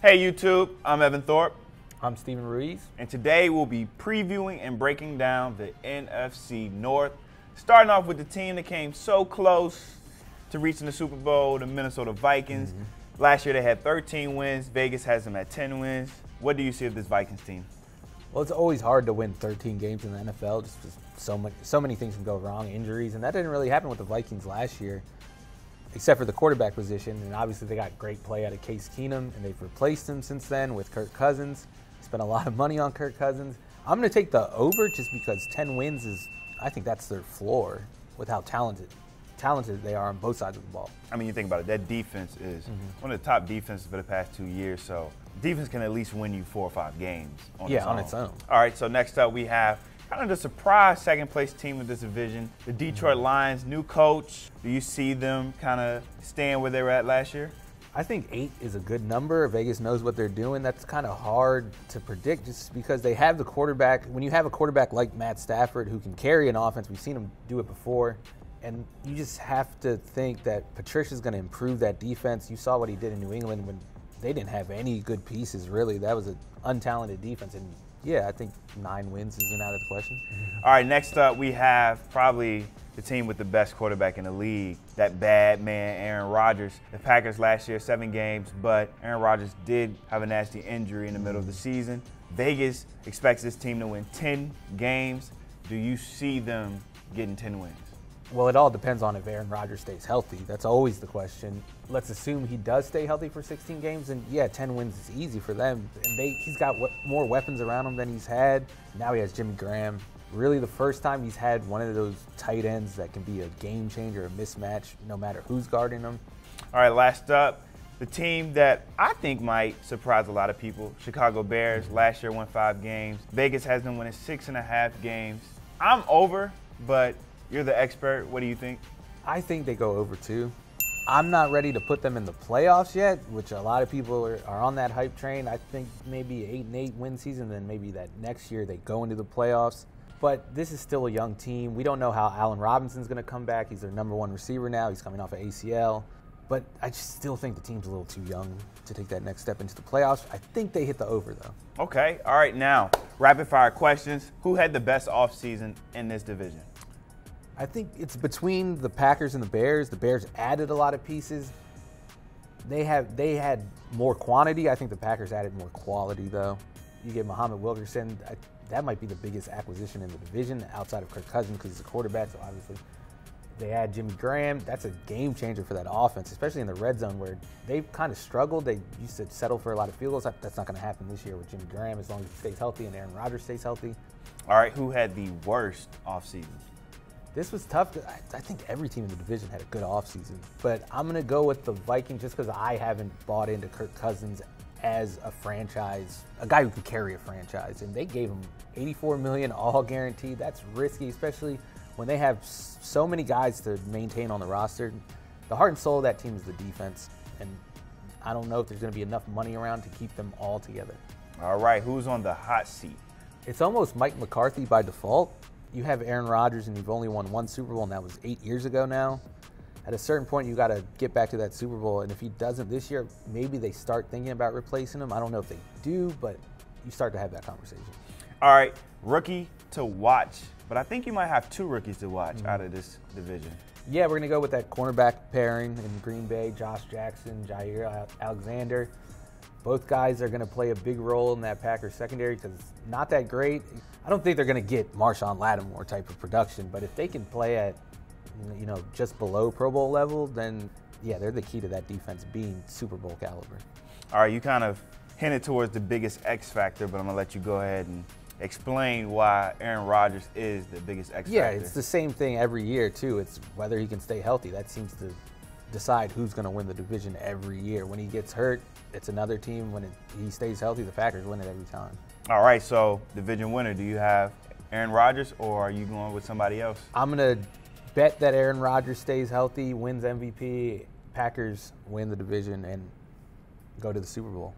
Hey YouTube, I'm Evan Thorpe. I'm Stephen Ruiz. And today we'll be previewing and breaking down the NFC North. Starting off with the team that came so close to reaching the Super Bowl, the Minnesota Vikings. Last year they had 13 wins. Vegas has them at 10 wins. What do you see of this Vikings team? Well, it's always hard to win 13 games in the NFL just because so many things can go wrong, injuries, and that didn't really happen with the Vikings last year, except for the quarterback position. And obviously they got great play out of Case Keenum, and they've replaced him since then with Kirk Cousins. Spent a lot of money on Kirk Cousins. I'm going to take the over just because 10 wins is, I think that's their floor with how talented they are on both sides of the ball. I mean, you think about it, that defense is one of the top defenses for the past 2 years, so defense can at least win you 4 or 5 games on its own. All right, so next up we have kind of the surprise second-place team of this division, the Detroit Lions, new coach. Do you see them kind of staying where they were at last year? I think 8 is a good number. Vegas knows what they're doing. That's kind of hard to predict just because they have the quarterback. When you have a quarterback like Matt Stafford who can carry an offense, we've seen him do it before, and you just have to think that Patricia's going to improve that defense. You saw what he did in New England when they didn't have any good pieces, really. That was an untalented defense, and yeah, I think 9 wins isn't out of the question. All right, next up we have probably the team with the best quarterback in the league, that bad man, Aaron Rodgers. The Packers last year, 7 games, but Aaron Rodgers did have a nasty injury in the middle of the season. Vegas expects this team to win 10 games. Do you see them getting 10 wins? Well, it all depends on if Aaron Rodgers stays healthy. That's always the question. Let's assume he does stay healthy for 16 games, and yeah, 10 wins is easy for them. And he's got more weapons around him than he's had. Now he has Jimmy Graham. Really the first time he's had one of those tight ends that can be a game changer, a mismatch, no matter who's guarding them. All right, last up, the team that I think might surprise a lot of people, Chicago Bears. Last year won 5 games. Vegas has them winning 6.5 games. I'm over, but you're the expert. What do you think? I think they go over too. I'm not ready to put them in the playoffs yet, which a lot of people are on that hype train. I think maybe 8-8 win season, then maybe that next year they go into the playoffs. But this is still a young team. We don't know how Allen Robinson's going to come back. He's their #1 receiver now. He's coming off an ACL. But I just still think the team's a little too young to take that next step into the playoffs. I think they hit the over, though. Okay. All right. Now, rapid-fire questions. Who had the best offseason in this division? I think it's between the Packers and the Bears. The Bears added a lot of pieces. They had more quantity. I think the Packers added more quality, though. You get Muhammad Wilkerson. That might be the biggest acquisition in the division outside of Kirk Cousins because he's a quarterback, so obviously. They add Jimmy Graham. That's a game changer for that offense, especially in the red zone where they've kind of struggled. They used to settle for a lot of field goals. That's not going to happen this year with Jimmy Graham as long as he stays healthy and Aaron Rodgers stays healthy. All right, who had the worst offseason? This was tough. I think every team in the division had a good offseason, but I'm going to go with the Vikings just because I haven't bought into Kirk Cousins as a franchise, a guy who can carry a franchise, and they gave him $84 million all guaranteed. That's risky, especially when they have so many guys to maintain on the roster. The heart and soul of that team is the defense, and I don't know if there's going to be enough money around to keep them all together. All right, who's on the hot seat? It's almost Mike McCarthy by default. You have Aaron Rodgers, and you've only won 1 Super Bowl, and that was 8 years ago now. At a certain point, you got to get back to that Super Bowl, and if he doesn't this year, maybe they start thinking about replacing him. I don't know if they do, but you start to have that conversation. All right, rookie to watch, but I think you might have 2 rookies to watch out of this division. Yeah, we're going to go with that cornerback pairing in Green Bay, Josh Jackson, Jair Alexander. Both guys are going to play a big role in that Packers secondary because it's not that great. I don't think they're going to get Marshawn Lattimore type of production, but if they can play at just below Pro Bowl level, then yeah, they're the key to that defense being Super Bowl caliber. All right, you kind of hinted towards the biggest X factor, but I'm going to let you go ahead and explain why Aaron Rodgers is the biggest X factor. Yeah, it's the same thing every year, too. It's whether he can stay healthy. That seems to decide who's going to win the division every year. When he gets hurt, it's another team. When he stays healthy, the Packers win it every time. All right, so division winner, do you have Aaron Rodgers, or are you going with somebody else? I'm going to bet that Aaron Rodgers stays healthy, wins MVP, Packers win the division, and go to the Super Bowl.